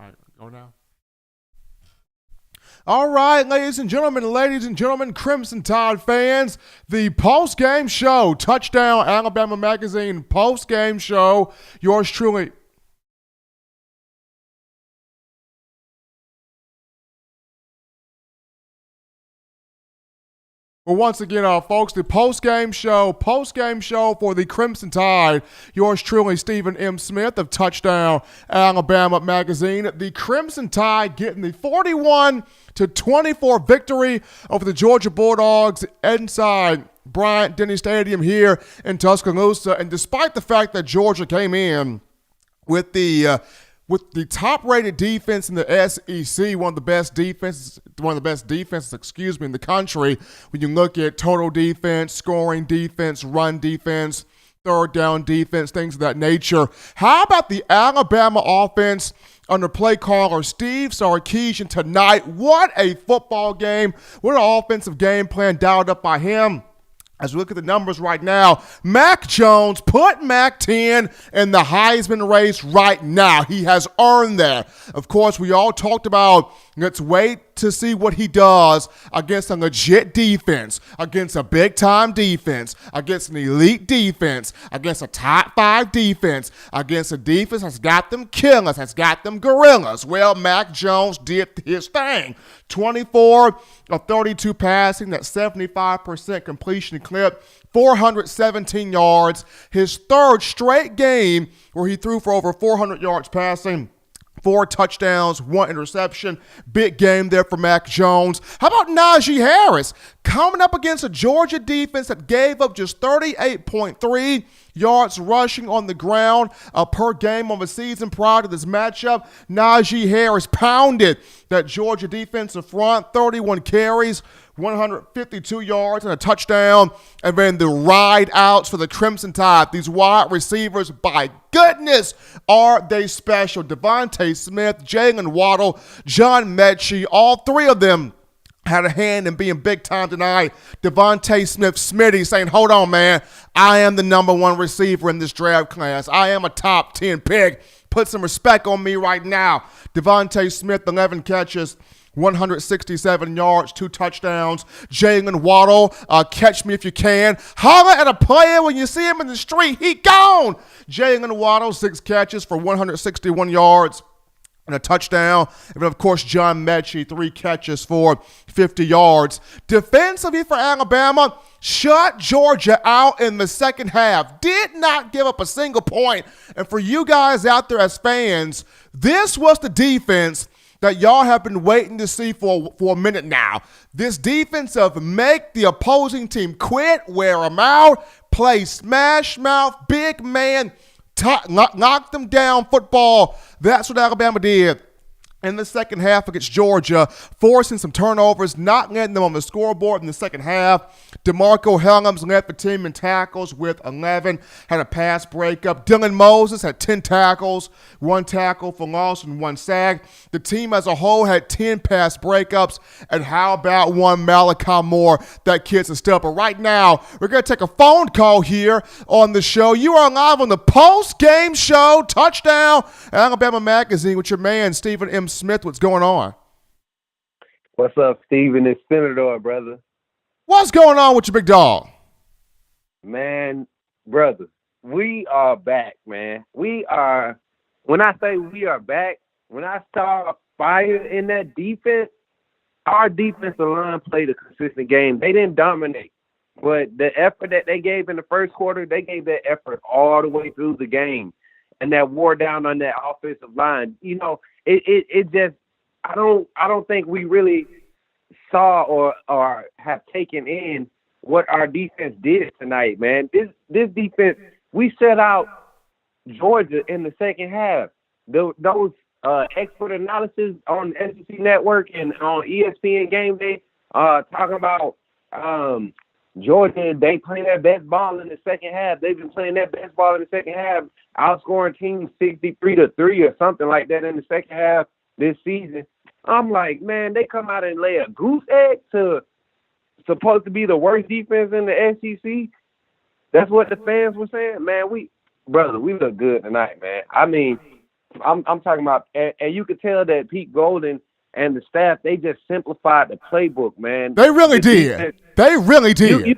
right, go now. All right, ladies and gentlemen, Crimson Tide fans, the post-game show, Touchdown Alabama Magazine post-game show, yours truly. Well, once again, folks, the post-game show for the Crimson Tide. Yours truly, Stephen M. Smith of Touchdown Alabama Magazine. The Crimson Tide getting the 41-24 victory over the Georgia Bulldogs inside Bryant-Denny Stadium here in Tuscaloosa. And despite the fact that Georgia came in with the top-rated defense in the SEC, one of the best defenses, in the country. When you look at total defense, scoring defense, run defense, third down defense, things of that nature. How about the Alabama offense under play caller Steve Sarkisian tonight? What a football game. What an offensive game plan dialed up by him. As we look at the numbers right now, Mac Jones put Mac 10 in the Heisman race right now. He has earned that. Of course, we all talked about let's wait to see what he does against a legit defense, against a big-time defense, against an elite defense, against a top 5 defense, against a defense that's got them killers, that's got them gorillas. Well, Mac Jones did his thing. 24 of 32 passing, that 75% completion clip, 417 yards. His third straight game where he threw for over 400 yards passing. 4 touchdowns, 1 interception. Big game there for Mac Jones. How about Naji Harris? Coming up against a Georgia defense that gave up just 38.3 yards rushing on the ground per game on the season prior to this matchup. Naji Harris pounded that Georgia defensive front, 31 carries, 152 yards and a touchdown. And then the ride outs for the Crimson Tide. These wide receivers, by goodness, are they special. Devontae Smith, Jalen Waddle, John Mechie, all three of them had a hand in being big time tonight. Devontae Smith, Smitty, saying, hold on, man. I am the number 1 receiver in this draft class. I am a top 10 pick. Put some respect on me right now. Devontae Smith, 11 catches, 167 yards, 2 touchdowns. Jalen Waddle, catch me if you can. Holler at a player when you see him in the street. He gone. Jalen Waddle, 6 catches for 161 yards and a touchdown. And then, of course, John Mechie, 3 catches for 50 yards. Defensively for Alabama, shut Georgia out in the second half. Did not give up a single point. And for you guys out there as fans, this was the defense that y'all have been waiting to see for a minute now. This defense of make the opposing team quit, wear them out, play smash mouth, big man, knock them down football. That's what Alabama did in the second half against Georgia, forcing some turnovers, not letting them on the scoreboard in the second half. DeMarco Hellams led the team in tackles with 11, had a pass breakup. Dylan Moses had 10 tackles, 1 tackle for loss and 1 sack. The team as a whole had 10 pass breakups, and how about one Malachi Moore? That kid's a step. But right now, we're going to take a phone call here on the show. You are live on the post-game show, Touchdown Alabama Magazine, with your man, Stephen M. Smith. What's going on? What's up, Steven? It's Senator, brother. What's going on with your big dog? Man, brother, we are back, man. We are, when I say we are back, when I saw fire in that defense, our defensive line played a consistent game. They didn't dominate, but the effort that they gave in the first quarter, they gave that effort all the way through the game. And that wore down on that offensive line. You know, it just, I don't think we really saw or have taken in what our defense did tonight, man. This defense, we set out Georgia in the second half. Those expert analysis on SEC Network and on ESPN Game Day talking about Georgia, they play their best ball in the second half. They've been playing their best ball in the second half, outscoring teams 63-3 or something like that in the second half this season. I'm like, man, they come out and lay a goose egg to supposed to be the worst defense in the SEC. That's what the fans were saying. Man, we look good tonight, man. I mean, I'm talking about, and you could tell that Pete Golden and the staff, they just simplified the playbook, man. They really did. They really did.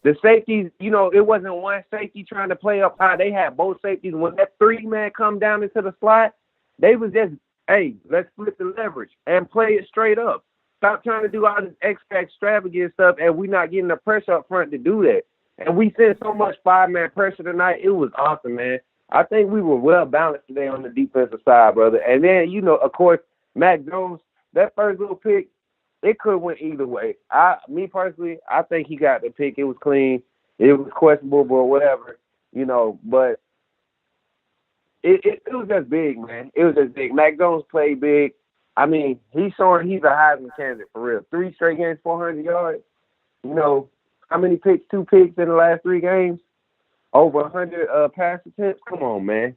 The safeties, it wasn't one safety trying to play up high. They had both safeties. When that 3-man come down into the slot, they was just, hey, let's flip the leverage and play it straight up. Stop trying to do all this extra extravagant stuff, and we're not getting the pressure up front to do that. And we sent so much 5-man pressure tonight. It was awesome, man. I think we were well balanced today on the defensive side, brother. And then, of course, Mac Jones, that first little pick, it could have went either way. Me personally, I think he got the pick. It was clean. It was questionable, but whatever, But it was just big, man. It was just big. Mac Jones played big. I mean, he's showing he's a Heisman candidate for real. 3 straight games, 400 yards. How many picks? 2 picks in the last 3 games? Over 100 pass attempts? Come on, man.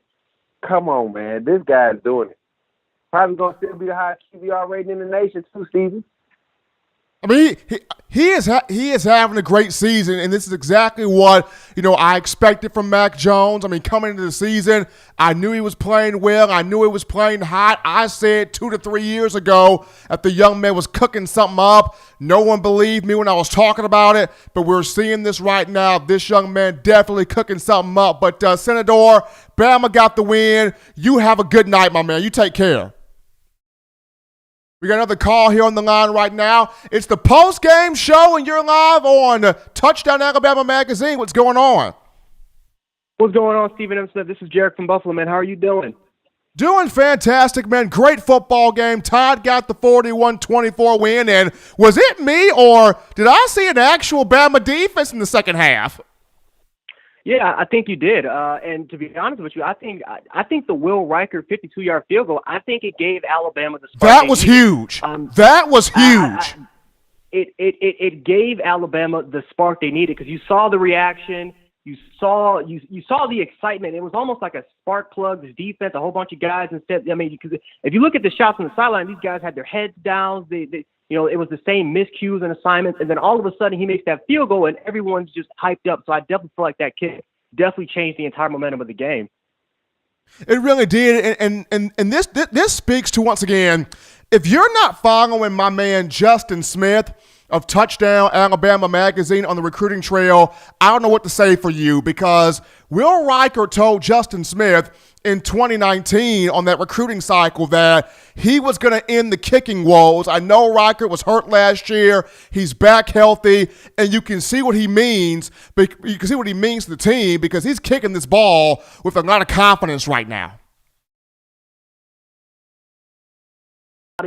This guy's doing it. Probably going to still be the highest QBR rating in the nation, too, Steven. I mean, he is having a great season, and this is exactly what I expected from Mac Jones. I mean, coming into the season, I knew he was playing well. I knew he was playing hot. I said 2 to 3 years ago that the young man was cooking something up. No one believed me when I was talking about it, but we're seeing this right now. This young man definitely cooking something up. But Senator, Bama got the win. You have a good night, my man. You take care. We got another call here on the line right now. It's the post-game show, and you're live on Touchdown Alabama Magazine. What's going on? What's going on, Stephen M. Smith? This is Jarek from Buffalo, man. How are you doing? Doing fantastic, man. Great football game. Todd got the 41-24 win, and was it me, or did I see an actual Bama defense in the second half? Yeah, I think you did. And to be honest with you, I think the Will Riker 52-yard field goal, I think it gave Alabama the spark. That was huge. That was huge. It gave Alabama the spark they needed, because you saw the reaction. You saw the excitement. It was almost like a spark plug. This defense, a whole bunch of guys instead. I mean, because if you look at the shots on the sideline, these guys had their heads down. It was the same miscues and assignments, and then all of a sudden he makes that field goal, and everyone's just hyped up. So I definitely feel like that kick definitely changed the entire momentum of the game. It really did, and this speaks to, once again, if you're not following my man Justin Smith of Touchdown Alabama Magazine on the recruiting trail, I don't know what to say for you, because Will Riker told Justin Smith in 2019 on that recruiting cycle that he was going to end the kicking woes. I know Riker was hurt last year. He's back healthy, and you can see what he means. You can see what he means to the team, because he's kicking this ball with a lot of confidence right now.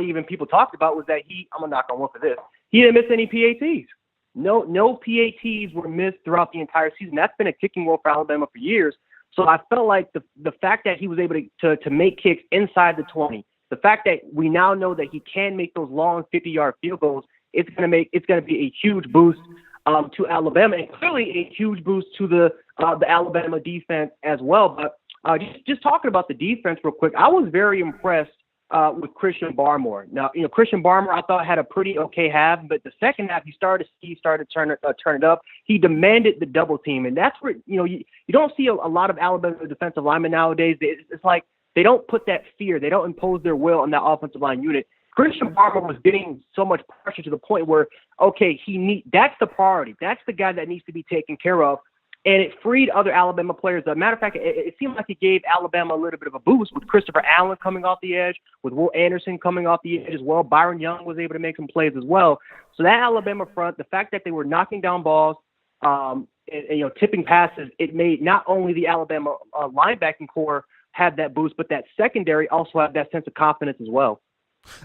Even people talked about was that I'm going to knock on wood for this. He didn't miss any PATs. No PATs were missed throughout the entire season. That's been a kicking role for Alabama for years. So I felt like the fact that he was able to make kicks inside the 20, the fact that we now know that he can make those long 50-yard field goals, it's going to be a huge boost to Alabama, and clearly a huge boost to the Alabama defense as well. But just talking about the defense real quick, I was very impressed with Christian Barmore. Now, Christian Barmore, I thought, had a pretty okay half, but the second half, he started to turn it up. He demanded the double team, and that's where you don't see a lot of Alabama defensive linemen nowadays. It's like they don't put that fear, they don't impose their will on that offensive line unit. Christian Barmore was getting so much pressure to the point where, okay, that's the priority. That's the guy that needs to be taken care of. And it freed other Alabama players. As a matter of fact, it seemed like it gave Alabama a little bit of a boost with Christopher Allen coming off the edge, with Will Anderson coming off the edge as well. Byron Young was able to make some plays as well. So that Alabama front, the fact that they were knocking down balls, and tipping passes, it made not only the Alabama linebacking core have that boost, but that secondary also had that sense of confidence as well.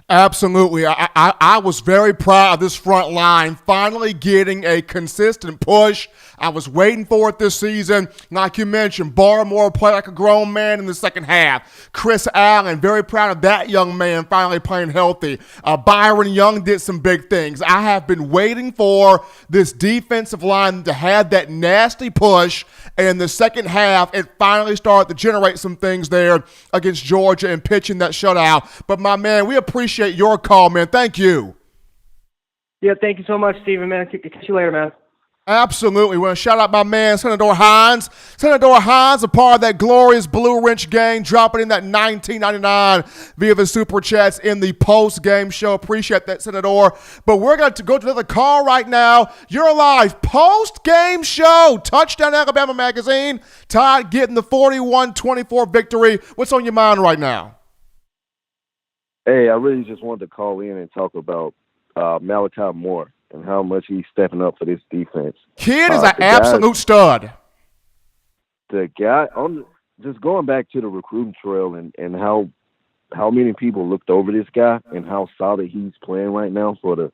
Absolutely. I was very proud of this front line finally getting a consistent push. I was waiting for it this season. Like you mentioned, Barmore played like a grown man in the second half. Chris Allen, very proud of that young man finally playing healthy. Byron Young did some big things. I have been waiting for this defensive line to have that nasty push, and in the second half, it finally started to generate some things there against Georgia and pitching that shutout. But my man, we appreciate your call, man. Thank you. Yeah, thank you so much, Stephen, man. Catch you later, man. Absolutely. We want to shout out my man, Senator Hines. Senator Hines, a part of that glorious Blue Wrench gang, dropping in that $19.99 via the Super Chats in the post-game show. Appreciate that, Senator. But we're going to go to the call right now. You're live. Post-game show. Touchdown Alabama Magazine. Tide getting the 41-24 victory. What's on your mind right now? Hey, I really just wanted to call in and talk about Malachi Moore and how much he's stepping up for this defense. Kid is an absolute stud. The guy just going back to the recruiting trail and how many people looked over this guy and how solid he's playing right now for the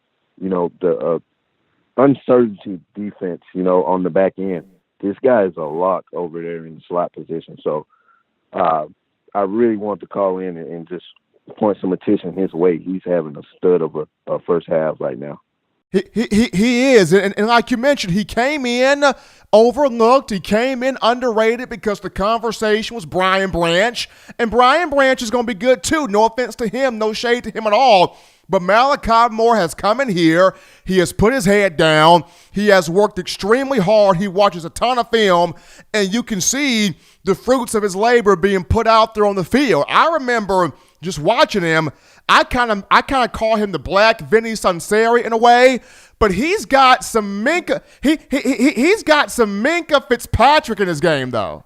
uncertainty defense, on the back end. This guy is a lock over there in the slot position. So I really want to call in and just point some attention his way. He's having a stud of a first half right now. He is, and like you mentioned, he came in overlooked. He came in underrated because the conversation was Brian Branch, and Brian Branch is going to be good too. No offense to him, no shade to him at all. But Malachi Moore has come in here. He has put his head down. He has worked extremely hard. He watches a ton of film, and you can see the fruits of his labor being put out there on the field. I remember just watching him. I kind of call him the black Vinny Sunseri in a way, but he's got some Minka. He's got some Minka Fitzpatrick in his game, though.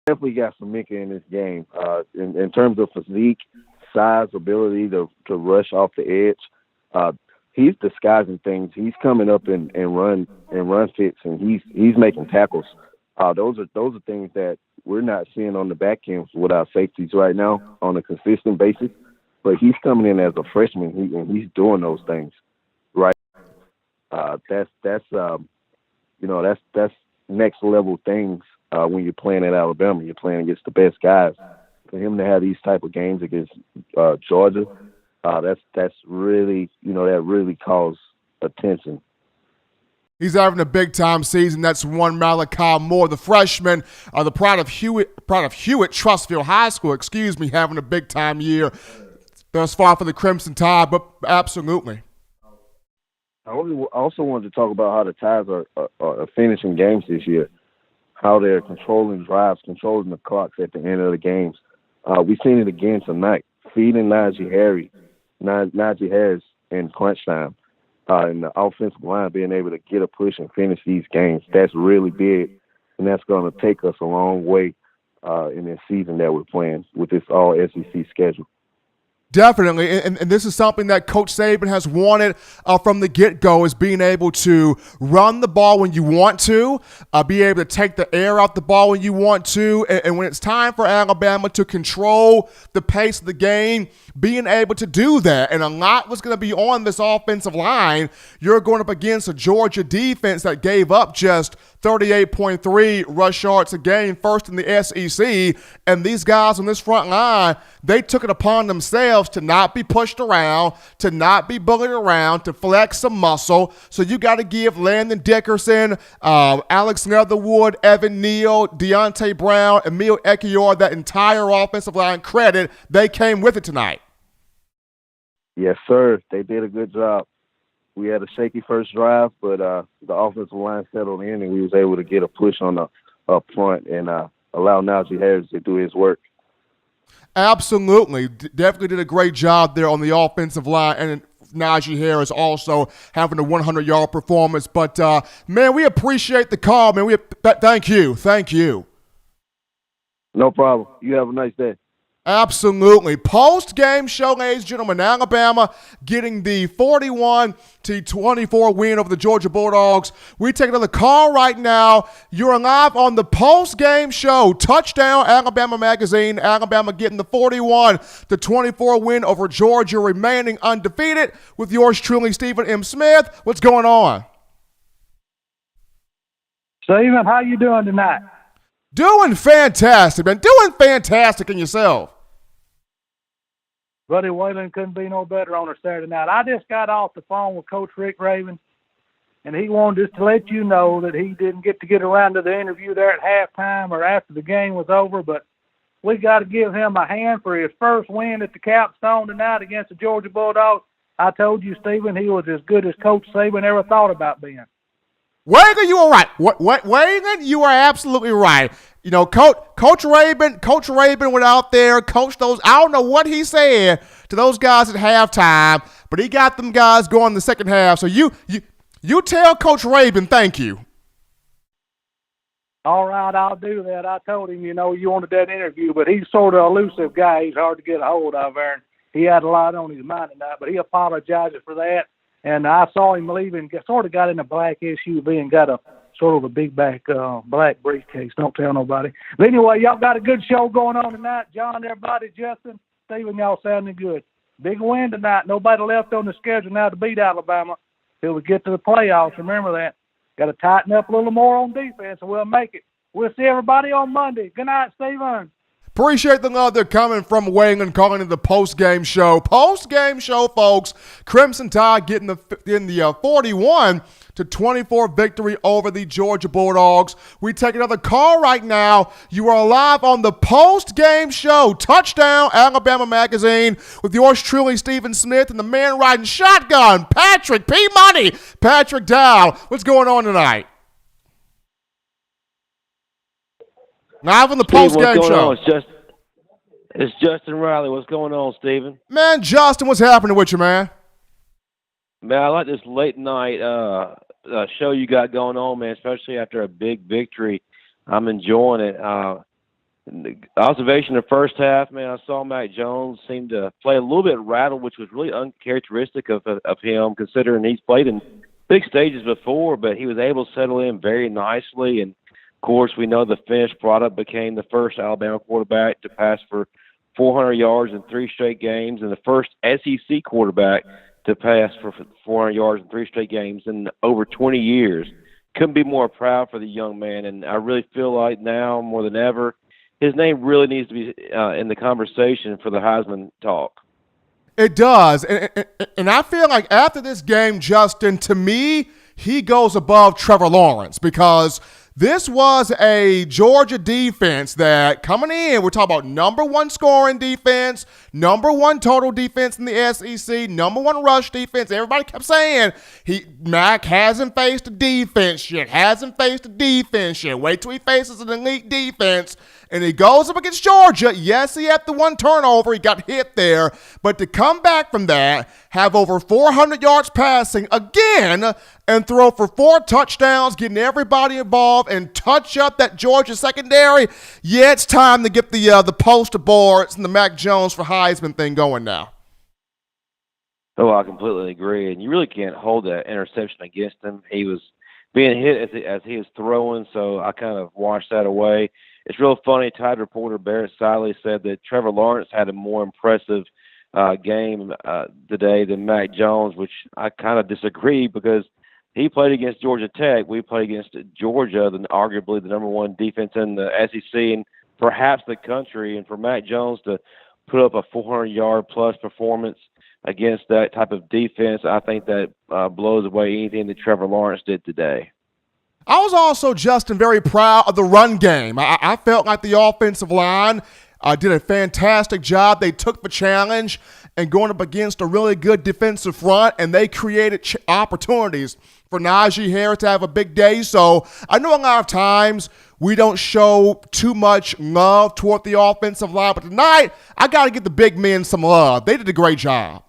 Definitely got some Minka in his game. In terms of physique, size, ability to rush off the edge, he's disguising things. He's coming up and run fits, and he's making tackles. Those are things that we're not seeing on the back end with our safeties right now on a consistent basis. But he's coming in as a freshman, and he's doing those things, right? That's next level things when you're playing at Alabama. You're playing against the best guys. For him to have these type of games against Georgia, that's really that really calls attention. He's having a big-time season. That's one Malachi Moore, the freshman, the pride of Hewitt Trustfield High School, having a big-time year thus far for the Crimson Tide, but absolutely. I also wanted to talk about how the Tides are finishing games this year, how they're controlling drives, controlling the clocks at the end of the games. We've seen it again tonight, feeding Naji Harris in crunch time. And the offensive line being able to get a push and finish these games, that's really big, and that's going to take us a long way in this season that we're playing with this all-SEC schedule. Definitely, and this is something that Coach Saban has wanted from the get-go, is being able to run the ball when you want to, be able to take the air out the ball when you want to, and when it's time for Alabama to control the pace of the game, being able to do that. And a lot was going to be on this offensive line. You're going up against a Georgia defense that gave up just 38.3 rush yards a game, first in the SEC, and these guys on this front line, they took it upon themselves to not be pushed around, to not be bullied around, to flex some muscle. So you got to give Landon Dickerson, Alex Leatherwood, Evan Neal, Deontay Brown, Emil Ekiyor, that entire offensive line credit. They came with it tonight. Yes, sir. They did a good job. We had a shaky first drive, but the offensive line settled in, and we was able to get a push on the up front and allow Naji Harris to do his work. Absolutely. Definitely did a great job there on the offensive line, and Naji Harris also having a 100-yard performance. But, man, we appreciate the call, man. Thank you. Thank you. No problem. You have a nice day. Absolutely. Post-game show, ladies and gentlemen, Alabama getting the 41-24 win over the Georgia Bulldogs. We take another call right now. You're live on the post-game show. Touchdown Alabama Magazine. Alabama getting the 41-24 win over Georgia, remaining undefeated, with yours truly, Stephen M. Smith. What's going on? Stephen, how you doing tonight? Doing fantastic, man. Doing fantastic in yourself. Buddy Whalen couldn't be no better on a Saturday night. I just got off the phone with Coach Rick Raven, and he wanted just to let you know that he didn't get around to the interview there at halftime or after the game was over, but we got to give him a hand for his first win at the Capstone tonight against the Georgia Bulldogs. I told you, Stephen, he was as good as Coach Saban ever thought about being. Wagon, you are right. Wagon, you are absolutely right. You know, Coach Rabin went out there, coached those. I don't know what he said to those guys at halftime, but he got them guys going the second half. So you tell Coach Rabin thank you. All right, I'll do that. I told him, you wanted that interview, but he's sort of elusive guy. He's hard to get a hold of there. And he had a lot on his mind tonight, but he apologized for that. And I saw him leaving, sort of got in a black SUV and got a sort of a big black briefcase. Don't tell nobody. But anyway, y'all got a good show going on tonight. John, everybody, Justin, Stephen, y'all sounding good. Big win tonight. Nobody left on the schedule now to beat Alabama till we get to the playoffs. Remember that. Got to tighten up a little more on defense, and we'll make it. We'll see everybody on Monday. Good night, Stephen. Appreciate the love they're coming from Wayne and calling it the post-game show. Post-game show, folks. Crimson Tide getting the 41-24 victory over the Georgia Bulldogs. We take another call right now. You are live on the post-game show. Touchdown, Alabama Magazine, with yours truly, Stephen Smith, and the man riding shotgun, Patrick P. Money, Patrick Dow. What's going on tonight? Live on the post-game show. It's Justin Riley. What's going on, Stephen? Man, Justin, what's happening with you, man? Man, I like this late night show you got going on, man, especially after a big victory. I'm enjoying it. The observation of the first half, man, I saw Mac Jones seem to play a little bit rattled, which was really uncharacteristic of him, considering he's played in big stages before, but he was able to settle in very nicely. And of course, we know the finished product became the first Alabama quarterback to pass for 400 yards in 3 straight games and the first SEC quarterback to pass for 400 yards in 3 straight games in over 20 years. Couldn't be more proud for the young man, and I really feel like now more than ever, his name really needs to be in the conversation for the Heisman talk. It does, and I feel like after this game, Justin, to me, he goes above Trevor Lawrence because this was a Georgia defense that coming in, we're talking about number 1 scoring defense, number 1 total defense in the SEC, number 1 rush defense. Everybody kept saying Mac hasn't faced a defense yet, Wait till he faces an elite defense. And he goes up against Georgia. Yes, he had the 1 turnover. He got hit there. But to come back from that, have over 400 yards passing again, and throw for 4 touchdowns, getting everybody involved, and touch up that Georgia secondary, yeah, it's time to get the poster boards and the Mac Jones for Heisman thing going now. Oh, I completely agree. And you really can't hold that interception against him. He was being hit as he was throwing, so I kind of washed that away. It's real funny. Tide reporter Barrett Siley said that Trevor Lawrence had a more impressive game today than Mac Jones, which I kind of disagree because he played against Georgia Tech. We played against Georgia, arguably the number 1 defense in the SEC and perhaps the country. And for Mac Jones to put up a 400-yard-plus performance against that type of defense, I think that blows away anything that Trevor Lawrence did today. I was also, Justin, very proud of the run game. I felt like the offensive line did a fantastic job. They took the challenge and going up against a really good defensive front, and they created opportunities for Naji Harris to have a big day. So I know a lot of times we don't show too much love toward the offensive line, but tonight I got to give the big men some love. They did a great job.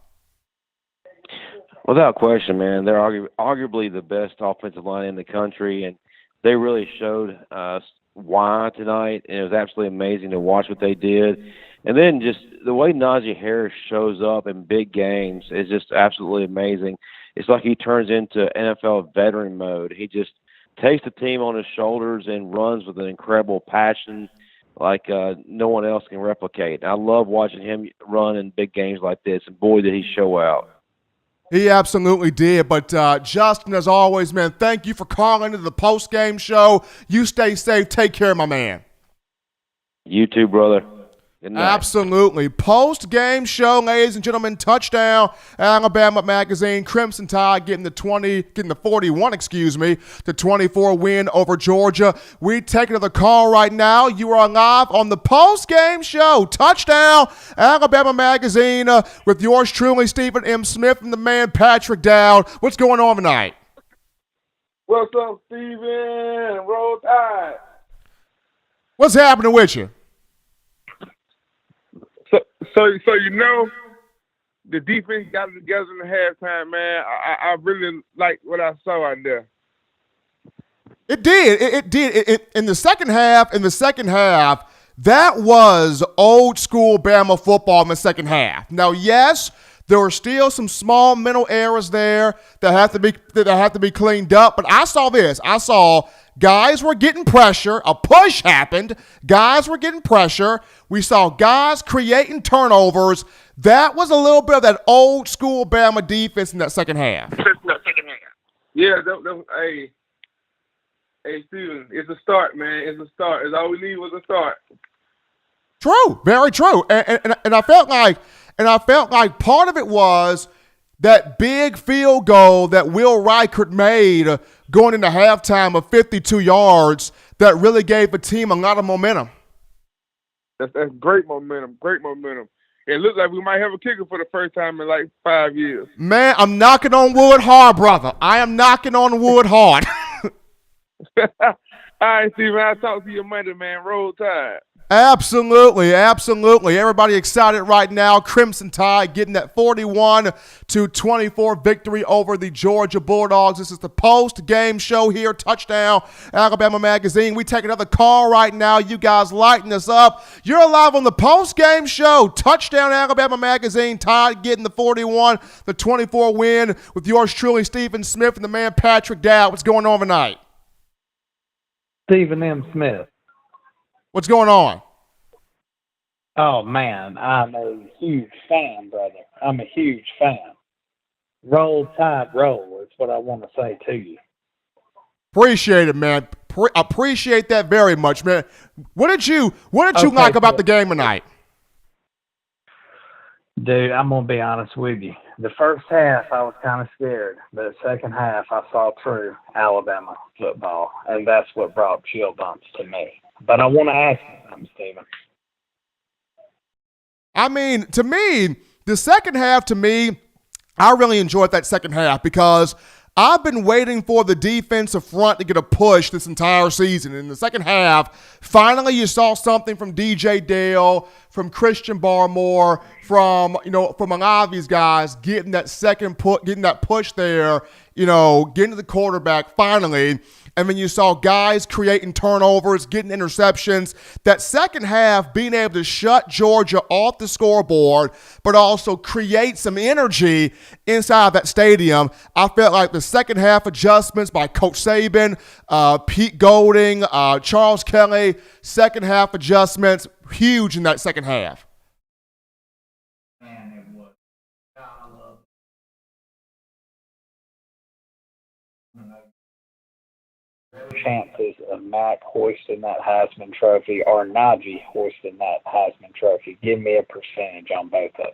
Without question, man, they're arguably the best offensive line in the country, and they really showed us why tonight, and it was absolutely amazing to watch what they did. And then just the way Naji Harris shows up in big games is just absolutely amazing. It's like he turns into NFL veteran mode. He just takes the team on his shoulders and runs with an incredible passion like no one else can replicate. I love watching him run in big games like this, and boy, did he show out. He absolutely did. But, Justin, as always, man, thank you for calling into the post-game show. You stay safe. Take care, my man. You too, brother. Good night. Absolutely. Post-game show, ladies and gentlemen. Touchdown, Alabama Magazine. Crimson Tide getting the 41, the 24 win over Georgia. We take another call right now. You are live on the post-game show. Touchdown, Alabama Magazine, with yours truly, Stephen M. Smith, and the man Patrick Dowd. What's going on tonight? What's up, Steven? Roll Tide. What's happening with you? So the defense got it together in the halftime, man. I really like what I saw out there. It did. It did. In the second half, that was old school Bama football in the second half. Now, yes, there were still some small mental errors there that have to be cleaned up. But I saw this. I saw guys were getting pressure. A push happened. Guys were getting pressure. We saw guys creating turnovers. That was a little bit of that old school Bama defense in that second half. Yeah, hey, Steven, it's a start, man. It's a start. It's all we need was a start. True, very true. And I felt like part of it was that big field goal that Will Reichert made going into halftime of 52 yards that really gave the team a lot of momentum. That's great momentum, It looks like we might have a kicker for the first time in like 5 years. Man, I'm knocking on wood hard, brother. I am knocking on wood hard. All right, Steven, I'll talk to you Monday, man. Roll Tide. Absolutely. Everybody excited right now. Crimson Tide getting that 41-24 victory over the Georgia Bulldogs. This is the post-game show here. Touchdown, Alabama Magazine. We take another call right now. You guys lighten us up. You're live on the post-game show. Touchdown, Alabama Magazine. Tide getting the 41-24 win with yours truly, Stephen Smith, and the man Patrick Dowd. What's going on tonight? Stephen M. Smith. What's going on? Oh, man, I'm a huge fan, brother. I'm a huge fan. Roll Tide, roll is what I want to say to you. Appreciate it, man. Appreciate that very much, man. What did you like about the game tonight? Dude, I'm going to be honest with you. The first half, I was kind of scared. But the second half, I saw true Alabama football, and that's what brought chill bumps to me. But I want to ask you something, Stephen. I mean, to me, the second half, I really enjoyed that second half because I've been waiting for the defensive front to get a push this entire season. In the second half, finally you saw something from DJ Dale, from Christian Barmore, from a lot of these guys getting that push there, getting to the quarterback finally. And then you saw guys creating turnovers, getting interceptions. That second half, being able to shut Georgia off the scoreboard, but also create some energy inside of that stadium. I felt like the second half adjustments by Coach Saban, Pete Golding, Charles Kelly, second half adjustments, huge in that second half. Man, it was. I love chances of Mac hoisting that Heisman Trophy or Naji hoisting that Heisman Trophy. Give me a percentage on both of them.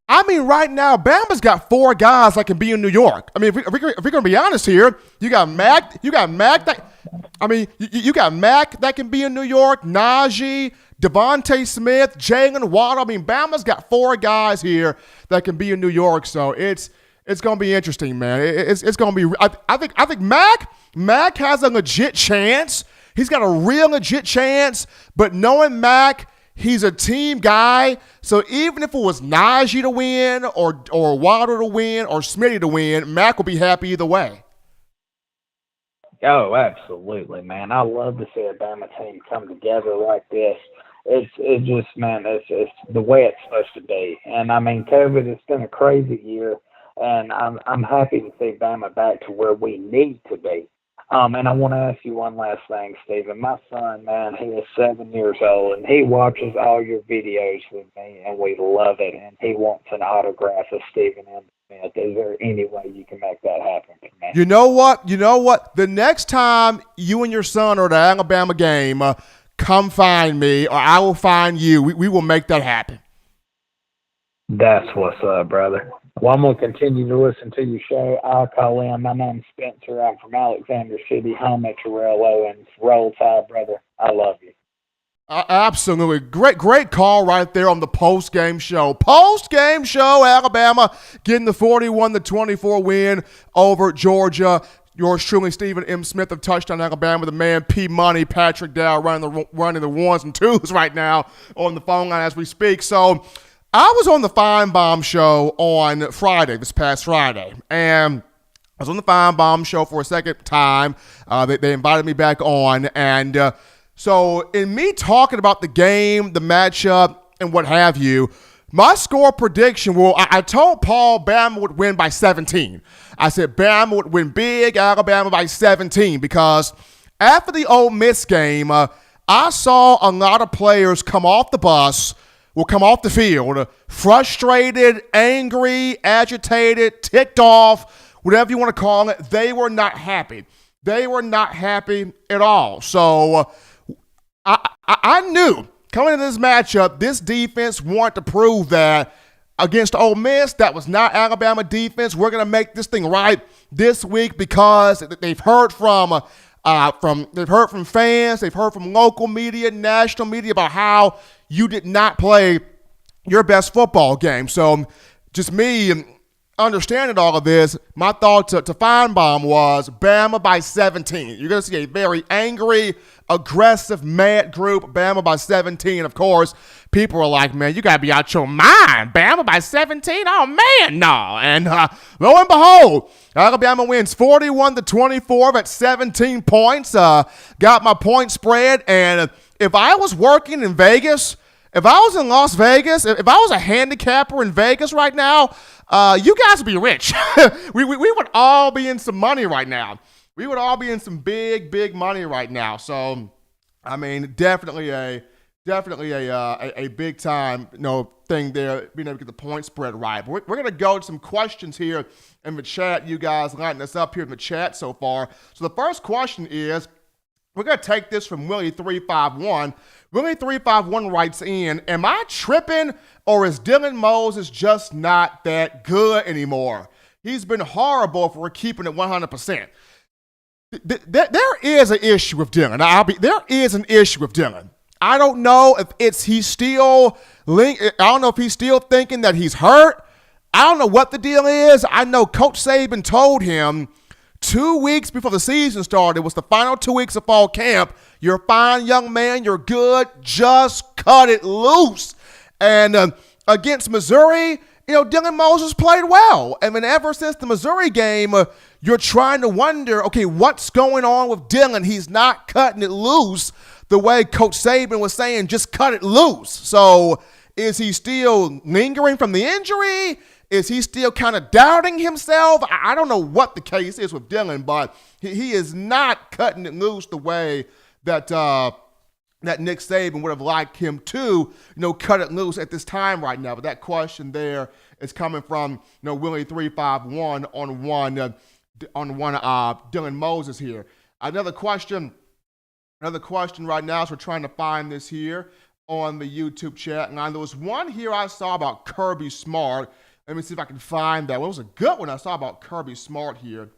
I mean, right now, Bama's got 4 guys that can be in New York. I mean, if we're going to be honest here, you got Mac that can be in New York, Naji, Devontae Smith, Jalen Waddle. I mean, Bama's got 4 guys here that can be in New York, so it's going to be interesting, man. It's going to be. I think Mac has a legit chance. He's got a real legit chance. But knowing Mac, he's a team guy. So even if it was Naji to win or Waddle to win or Smitty to win, Mac will be happy either way. Oh, absolutely, man. I love to see a Bama team come together like this. It's the way it's supposed to be. And I mean, COVID has been a crazy year. And I'm happy to see Bama back to where we need to be. And I want to ask you one last thing, Stephen. My son, man, he is 7 years old, and he watches all your videos with me, and we love it. And he wants an autograph of Stephen M. Smith. Is there any way you can make that happen for me? You know what? The next time you and your son are at an Alabama game, come find me, or I will find you. We will make that happen. That's what's up, brother. Well, I'm going to continue to listen to your show. I'll call in. My name's Spencer. I'm from Alexander City, home at Terrell Owens. Roll Tide, brother. I love you. Absolutely. Great call right there on the post-game show. Post-game show, Alabama getting the 41-24 win over Georgia. Yours truly, Stephen M. Smith of Touchdown Alabama, the man P. Money, Patrick Dow running the ones and twos right now on the phone line as we speak. So I was on the Feinbaum show on Friday, this past Friday, and I was on the Feinbaum show for a second time. They invited me back on, and so in me talking about the game, the matchup, and what have you, my score prediction, well, I told Paul Bama would win by 17. I said Bama would win big, Alabama by 17, because after the Ole Miss game, I saw a lot of players come off the field, frustrated, angry, agitated, ticked off, whatever you want to call it. They were not happy. They were not happy at all. So I knew coming into this matchup, this defense wanted to prove that against Ole Miss, that was not Alabama defense. We're going to make this thing right this week because they've heard from fans, they've heard from local media, national media about how you did not play your best football game. So just me understanding all of this, my thought to Feinbaum was Bama by 17. You're going to see a very angry, aggressive, mad group. Bama by 17. Of course, people are like, man, you got to be out your mind. Bama by 17? Oh, man, no. And lo and behold, Alabama wins 41-24 at 17 points. Got my point spread. And if I was working in Vegas, if I was in Las Vegas, if I was a handicapper in Vegas right now, you guys would be rich. we would all be in some money right now. We would all be in some big money right now. So, I mean, definitely a big time, thing there, being able to get the point spread right. But we're gonna go to some questions here in the chat. You guys lighting us up here in the chat so far. So the first question is, we're gonna take this from Willie351. Willie351 writes in, am I tripping or is Dylan Moses just not that good anymore? He's been horrible if we're keeping it 100%. There is an issue with Dylan. There is an issue with Dylan. I don't know if I don't know if he's still thinking that he's hurt. I don't know what the deal is. I know Coach Saban told him 2 weeks before the season started, it was the final 2 weeks of fall camp, you're fine, young man, you're good, just cut it loose. And against Missouri, Dylan Moses played well. I mean, ever since the Missouri game, you're trying to wonder, okay, what's going on with Dylan? He's not cutting it loose the way Coach Saban was saying, just cut it loose. So is he still lingering from the injury? Is he still kind of doubting himself? I don't know what the case is with Dylan, but he is not cutting it loose the way that Nick Saban would have liked him to, cut it loose at this time right now. But that question there is coming from, Willie351 on one Dylan Moses here. Another question right now, so we're trying to find this here on the YouTube chat. Now, there was one here I saw about Kirby Smart. Let me see if I can find that. Well, it was a good one I saw about Kirby Smart here.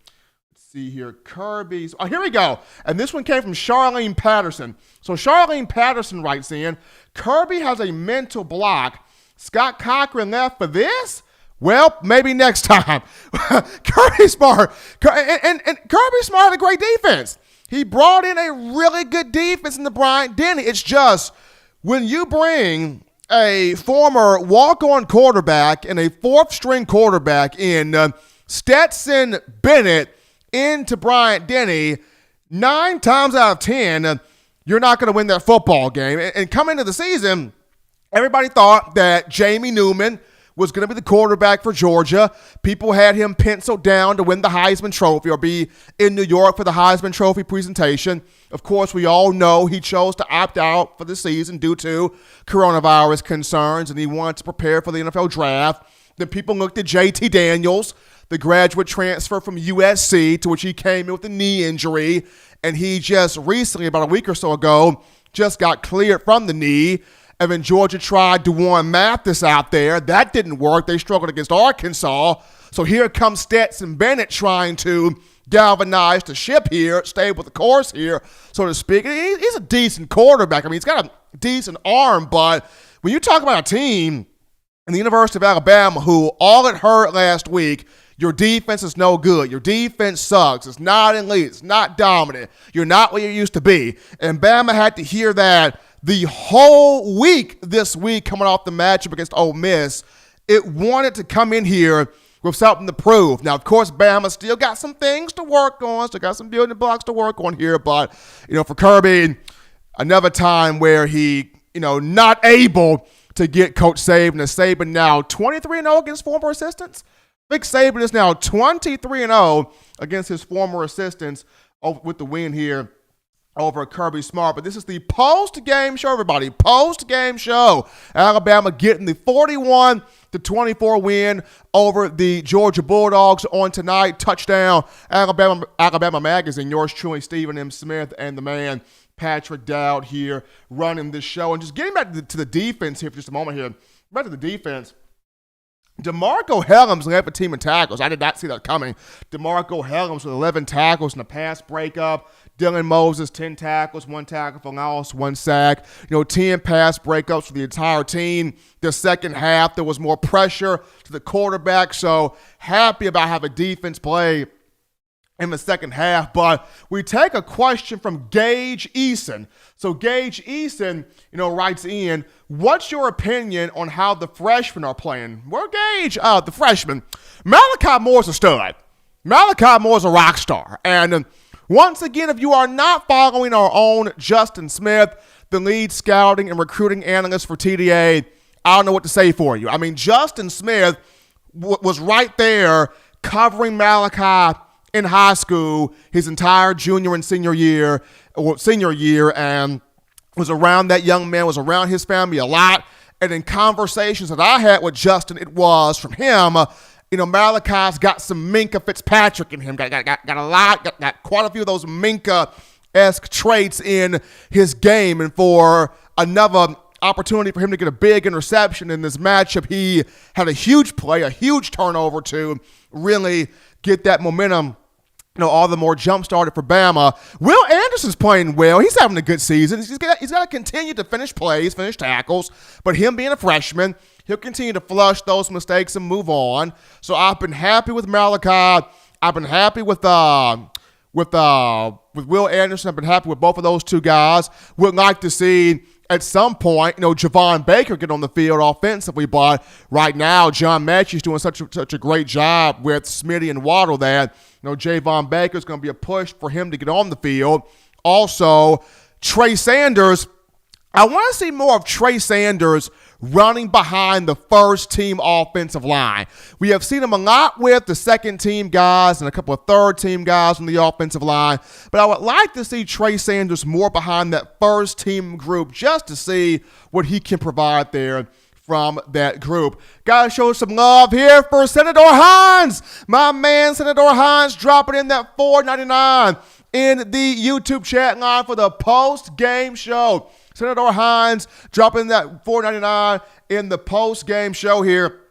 Let's see here. Kirby's. Oh, here we go. And this one came from Charlene Patterson. So Charlene Patterson writes in, Kirby has a mental block. Scott Cochran left for this? Well, maybe next time. Kirby Smart. And Kirby Smart had a great defense. He brought in a really good defense in the Bryant-Denny. It's just when you bring a former walk-on quarterback and a fourth-string quarterback in Stetson Bennett into Bryant-Denny, 9 times out of 10, you're not going to win that football game. And coming into the season, everybody thought that Jamie Newman was going to be the quarterback for Georgia. People had him penciled down to win the Heisman Trophy or be in New York for the Heisman Trophy presentation. Of course, we all know he chose to opt out for the season due to coronavirus concerns, and he wanted to prepare for the NFL draft. Then people looked at JT Daniels, the graduate transfer from USC, to which he came in with a knee injury, and he just recently, about a week or so ago, just got cleared from the knee. And then Georgia tried Dewan Mathis out there. That didn't work. They struggled against Arkansas. So here comes Stetson Bennett trying to galvanize the ship here, stay with the course here, so to speak. He's a decent quarterback. I mean, he's got a decent arm, but when you talk about a team in the University of Alabama who all it heard last week, your defense is no good. Your defense sucks. It's not elite. It's not dominant. You're not what you used to be. And Bama had to hear that the whole week this week coming off the matchup against Ole Miss. It wanted to come in here with something to prove. Now, of course, Bama still got some things to work on, still got some building blocks to work on here, but, for Kirby, another time where he, not able to get Coach Saban. And Saban now 23-0 against former assistants. Big Saban is now 23-0 against his former assistants with the win here over Kirby Smart. But this is the post-game show, everybody. Post-game show. Alabama getting the 41-24 win over the Georgia Bulldogs on tonight. Touchdown, Alabama Magazine. Yours truly, Stephen M. Smith, and the man, Patrick Dowd, here running this show. And just getting back to the defense here for just a moment here. Back to the defense. DeMarco Hellams led the team in tackles. I did not see that coming. DeMarco Hellams with 11 tackles in the pass breakup. Dylan Moses, 10 tackles, 1 tackle for loss, 1 sack. 10 pass breakups for the entire team. The second half, there was more pressure to the quarterback, so happy about how the defense played in the second half. But we take a question from Gage Eason. So Gage Eason, writes in, what's your opinion on how the freshmen are playing? Well, Gage, the freshman, Malachi Moore's a stud. Malachi Moore's a rock star. And once again, if you are not following our own Justin Smith, the lead scouting and recruiting analyst for TDA, I don't know what to say for you. I mean, Justin Smith was right there covering Malachi in high school his entire junior and senior year, and was around that young man, was around his family a lot. And in conversations that I had with Justin, it was from him, Malachi's got some Minka Fitzpatrick in him. Got quite a few of those Minka-esque traits in his game. And for another opportunity for him to get a big interception in this matchup, he had a huge play, a huge turnover to really get that momentum all the more jump-started for Bama. Will Anderson's playing well. He's having a good season. He's got to continue to finish plays, finish tackles. But him being a freshman, he'll continue to flush those mistakes and move on. So I've been happy with Malachi. I've been happy with Will Anderson. I've been happy with both of those two guys. Would like to see at some point, Javon Baker get on the field offensively, but right now, John Mechie's doing such a great job with Smitty and Waddle that, Javon Baker's going to be a push for him to get on the field. Also, Trey Sanders, I want to see more of Trey Sanders running behind the first-team offensive line. We have seen him a lot with the second-team guys and a couple of third-team guys on the offensive line, but I would like to see Trey Sanders more behind that first-team group just to see what he can provide there from that group. Gotta show some love here for Senator Hines. My man, Senator Hines, dropping in that $4.99 in the YouTube chat line for the post-game show. Senator Hines dropping that $4.99 in the post-game show here.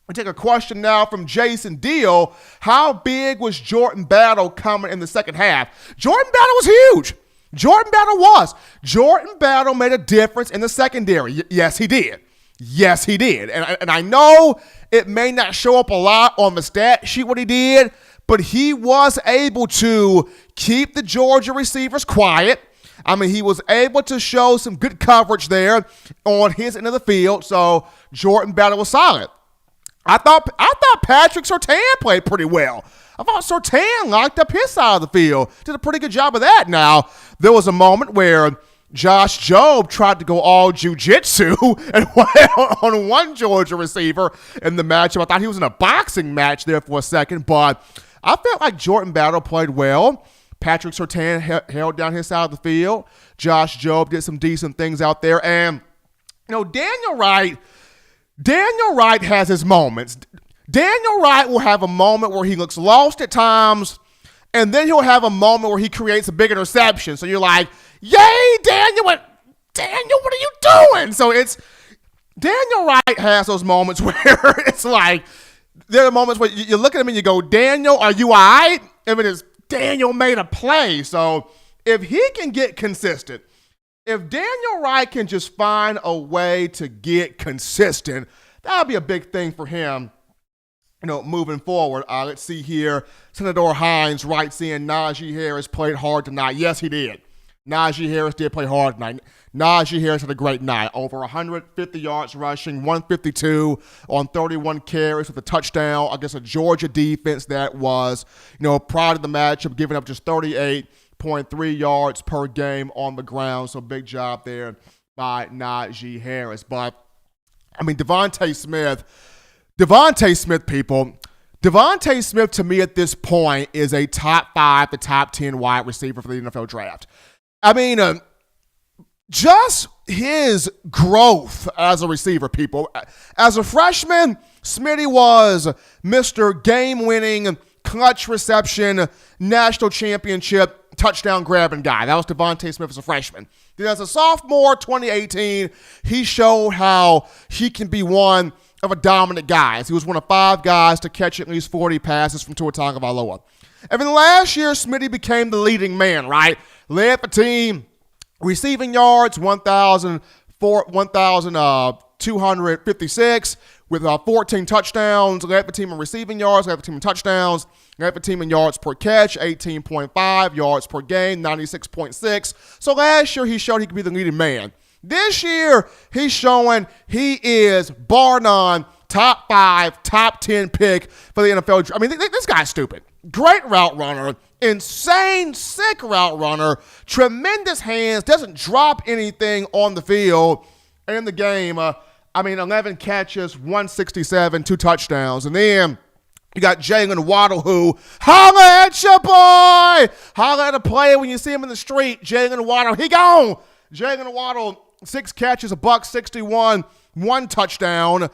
We take a question now from Jason Deal. How big was Jordan Battle coming in the second half? Jordan Battle was huge. Jordan Battle made a difference in the secondary. Yes, he did. Yes, he did. And I know it may not show up a lot on the stat sheet what he did, but he was able to keep the Georgia receivers quiet. I mean, he was able to show some good coverage there on his end of the field, so Jordan Battle was solid. I thought Patrick Surtain played pretty well. I thought Surtain locked up his side of the field. Did a pretty good job of that. Now, there was a moment where Josh Jobe tried to go all jiu-jitsu and on one Georgia receiver in the matchup. I thought he was in a boxing match there for a second, but I felt like Jordan Battle played well. Patrick Surtain held down his side of the field. Josh Jobe did some decent things out there. And, Daniel Wright has his moments. Daniel Wright will have a moment where he looks lost at times, and then he'll have a moment where he creates a big interception. So you're like, yay, Daniel, what are you doing? So it's Daniel Wright has those moments where it's like, there are moments where you look at him and you go, Daniel, are you all right? I mean, it's Daniel made a play. So if he can get consistent, if Daniel Wright can just find a way to get consistent, that'll be a big thing for him, moving forward. Let's see here. Senator Hines writes in, Naji Harris played hard tonight. Yes, he did. Naji Harris did play hard tonight. Naji Harris had a great night. Over 150 yards rushing, 152 on 31 carries with a touchdown against a Georgia defense that was, prior to the matchup, giving up just 38.3 yards per game on the ground. So big job there by Naji Harris. But, DeVonta Smith, people. DeVonta Smith, to me at this point, is a top 5 to top 10 wide receiver for the NFL draft. Just his growth as a receiver, people. As a freshman, Smitty was Mr. Game-winning, clutch reception, national championship, touchdown grabbing guy. That was DeVonta Smith as a freshman. Then as a sophomore, 2018, he showed how he can be one of a dominant guys. He was one of 5 guys to catch at least 40 passes from Tua Tagovailoa. And then last year, Smitty became the leading man, right? Led the team, receiving yards, 1,256 with 14 touchdowns. Led the team in receiving yards, led the team in touchdowns, led the team in yards per catch, 18.5 yards per game, 96.6. So last year, he showed he could be the leading man. This year, he's showing he is, bar none, top 5, top 10 pick for the NFL. This guy's stupid. Great route runner, insane, sick route runner, tremendous hands, doesn't drop anything on the field. And in the game, 11 catches, 167, 2 touchdowns. And then you got Jalen Waddle, who, holla at your boy! Holla at a player when you see him in the street. Jalen Waddle, he gone! Jalen Waddle, 6 catches, $161, 1 touchdown.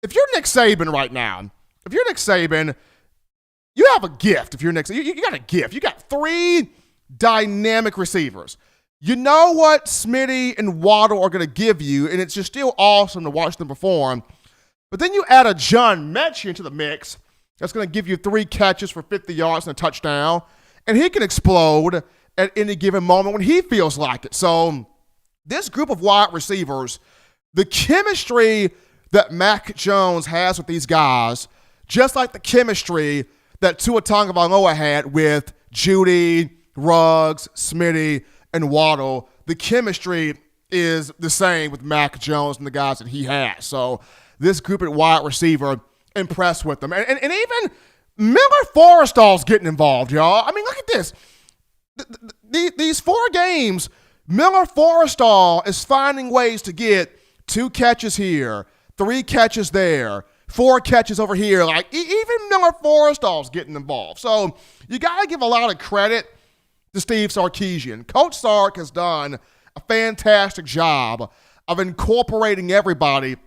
If you're Nick Saban right now, you have a gift. If you're Nick Saban, you got a gift. You got 3 dynamic receivers. You know what Smitty and Waddle are going to give you, and it's just still awesome to watch them perform. But then you add a John Mechie into the mix that's going to give you 3 catches for 50 yards and a touchdown, and he can explode at any given moment when he feels like it. So this group of wide receivers, the chemistry that Mac Jones has with these guys, just like the chemistry that Tua Tagovailoa had with Judy, Ruggs, Smitty, and Waddle, the chemistry is the same with Mac Jones and the guys that he has. So this group at wide receiver, impressed with them. And even Miller Forrestall's getting involved, y'all. Look at this. These 4 games, Miller Forrestall is finding ways to get 2 catches here, 3 catches there, 4 catches over here. Even Miller Forrestall's getting involved. So you got to give a lot of credit to Steve Sarkisian. Coach Sark has done a fantastic job of incorporating everybody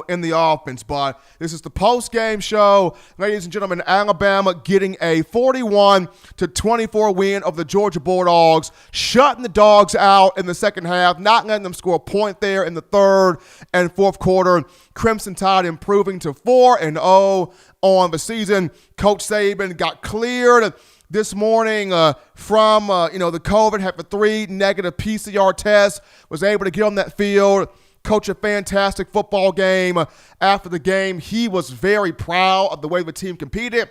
in the offense. But this is the post-game show. Ladies and gentlemen, Alabama getting a 41-24 win of the Georgia Bulldogs, shutting the Dogs out in the second half, not letting them score a point there in the third and fourth quarter. Crimson Tide improving to 4-0 on the season. Coach Saban got cleared this morning from the COVID, had the 3 negative PCR tests, was able to get on that field, coach a fantastic football game. After the game, he was very proud of the way the team competed,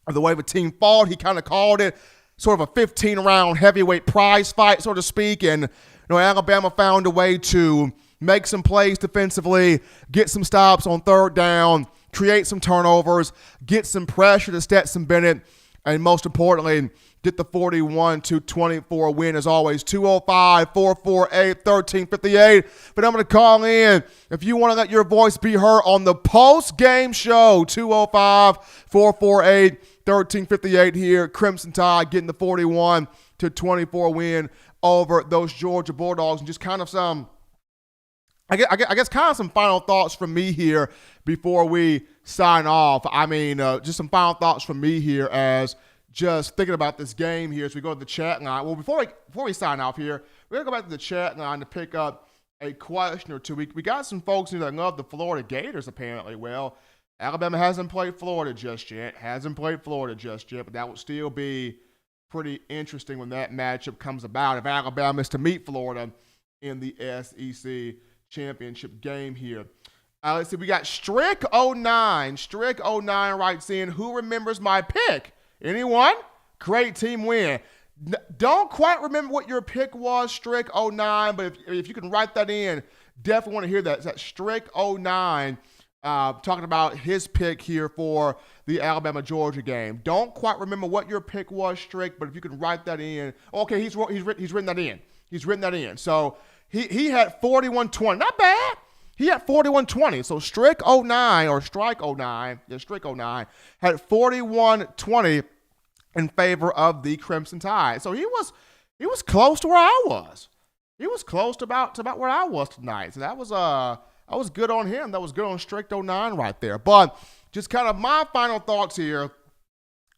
of the way the team fought. He kind of called it sort of a 15-round heavyweight prize fight, so to speak. And Alabama found a way to make some plays defensively, get some stops on third down, create some turnovers, get some pressure to Stetson Bennett, and most importantly, get the 41-24 win. As always, 205-448-1358. But I'm going to call in if you want to let your voice be heard on the post-game show, 205-448-1358 here. Crimson Tide getting the 41-24 win over those Georgia Bulldogs. And just kind of some I guess kind of some final thoughts from me here before we sign off. I mean, just some final thoughts from me here as just thinking about this game here as we go to the chat line. Well, before we sign off here, we're going to go back to the chat line to pick up a question or two. We got some folks who love the Florida Gators, apparently. Well, Alabama hasn't played Florida just yet. But that would still be pretty interesting when that matchup comes about if Alabama is to meet Florida in the SEC championship game here. Let's see. We got Strick09. Strick09 writes in, who remembers my pick? Anyone? Great team win. Don't quite remember what your pick was, Strick09, but if you can write that in, definitely want to hear that. It's that Strick09 talking about his pick here for the Alabama-Georgia game. Don't quite remember what your pick was, Strick, but if you can write that in. Okay, he's written that in. He's written that in. So he had 41-20. Not bad. He had 41-20. So Strick09 or Strike09, Strick09 had 41-20 in favor of the Crimson Tide. So he was close to where I was. He was close to about where I was tonight. So that was good on him. That was good on Strick09 right there. But just kind of my final thoughts here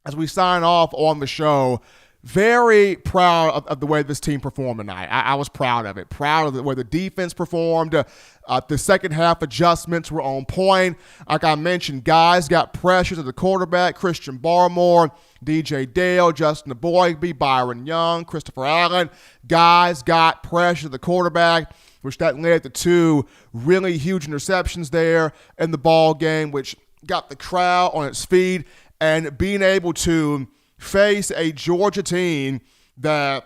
as we sign off on the show. Very proud of the way this team performed tonight. I was proud of it. Proud of the way the defense performed. The second half adjustments were on point. Like I mentioned, guys got pressure to the quarterback. Christian Barmore, DJ Dale, Justin Boygby, Byron Young, Christopher Allen. Guys got pressure to the quarterback, which that led to two really huge interceptions there in the ball game, which got the crowd on its feet. And being able to face a Georgia team that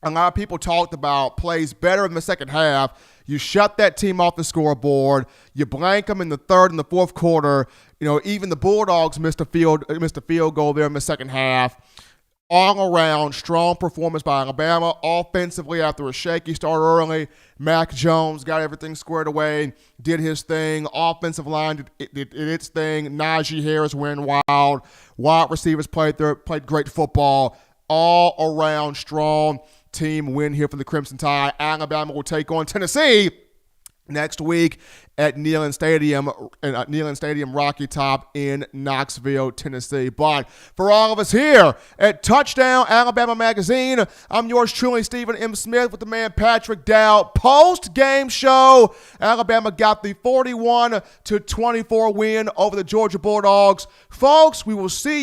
a lot of people talked about plays better in the second half. You shut that team off the scoreboard. You blank them in the third and the fourth quarter. You know, even the Bulldogs missed a field goal there in the second half. All around, strong performance by Alabama. Offensively, after a shaky start early, Mac Jones got everything squared away, did his thing. Offensive line did its thing. Naji Harris went wild. Wide receivers played great football. All around, strong team win here for the Crimson Tide. Alabama will take on Tennessee next week at Neyland Stadium, Rocky Top in Knoxville, Tennessee. But for all of us here at Touchdown Alabama Magazine, I'm yours truly, Stephen M. Smith, with the man Patrick Dowd. Post-game show, Alabama got the 41-24 win over the Georgia Bulldogs. Folks, we will see you